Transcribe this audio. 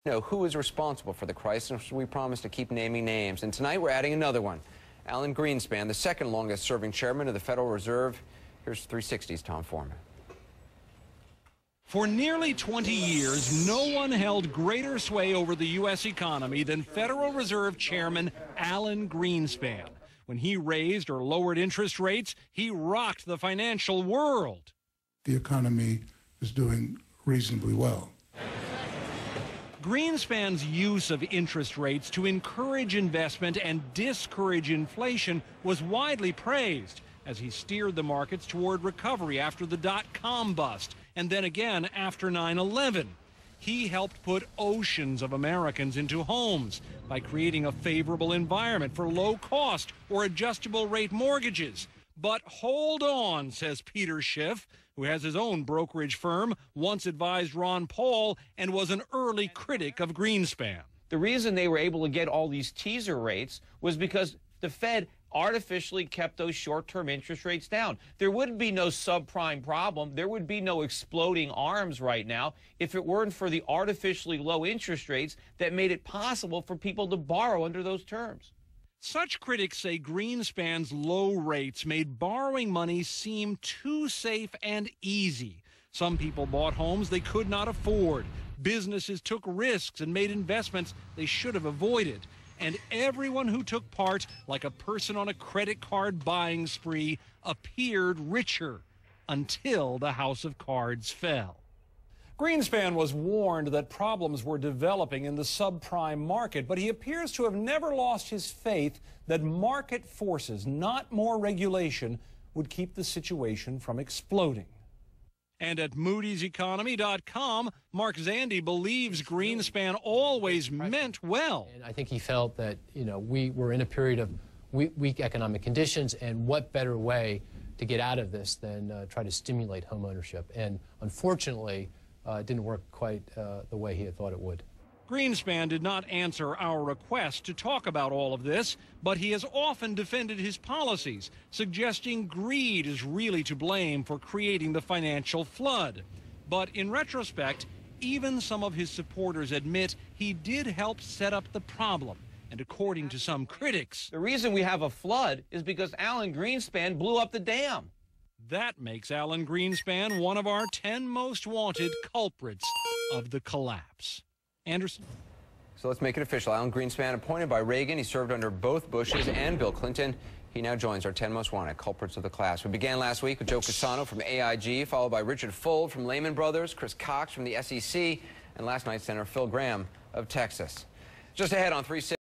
Know who is responsible for the crisis. We promise to keep naming names. And tonight we're adding another one. Allan Greenspan, the second longest serving chairman of the Federal Reserve. Here's 360's Tom Foreman. For nearly 20 years, no one held greater sway over the U.S. economy than Federal Reserve Chairman Allan Greenspan. When he raised or lowered interest rates, he rocked the financial world. The economy is doing reasonably well. Greenspan's use of interest rates to encourage investment and discourage inflation was widely praised as he steered the markets toward recovery after the dot-com bust and then again after 9/11. He helped put oceans of Americans into homes by creating a favorable environment for low-cost or adjustable-rate mortgages. But hold on, says Peter Schiff, who has his own brokerage firm, once advised Ron Paul, and was an early critic of Greenspan. The reason they were able to get all these teaser rates was because the Fed artificially kept those short-term interest rates down. There would be no subprime problem. There would be no exploding arms right now if it weren't for the artificially low interest rates that made it possible for people to borrow under those terms. Such critics say Greenspan's low rates made borrowing money seem too safe and easy. Some people bought homes they could not afford. Businesses took risks and made investments they should have avoided. And everyone who took part, like a person on a credit card buying spree, appeared richer until the house of cards fell. Greenspan was warned that problems were developing in the subprime market, but he appears to have never lost his faith that market forces, not more regulation, would keep the situation from exploding. And at moodyseconomy.com, Mark Zandi believes Greenspan always meant well. And I think he felt that, we were in a period of weak economic conditions, and what better way to get out of this than try to stimulate home ownership. And unfortunately, it didn't work quite the way he had thought it would. Greenspan did not answer our request to talk about all of this, but he has often defended his policies, suggesting greed is really to blame for creating the financial flood. But in retrospect, even some of his supporters admit he did help set up the problem. And according to some critics, the reason we have a flood is because Allan Greenspan blew up the dam. That makes Allan Greenspan one of our 10 most wanted culprits of the collapse. Anderson. So let's make it official. Allan Greenspan, appointed by Reagan. He served under both Bushes and Bill Clinton. He now joins our 10 most wanted culprits of the class. We began last week with Joe Cassano from AIG, followed by Richard Fuld from Lehman Brothers, Chris Cox from the SEC, and last night, Senator Phil Gramm of Texas. Just ahead on 360.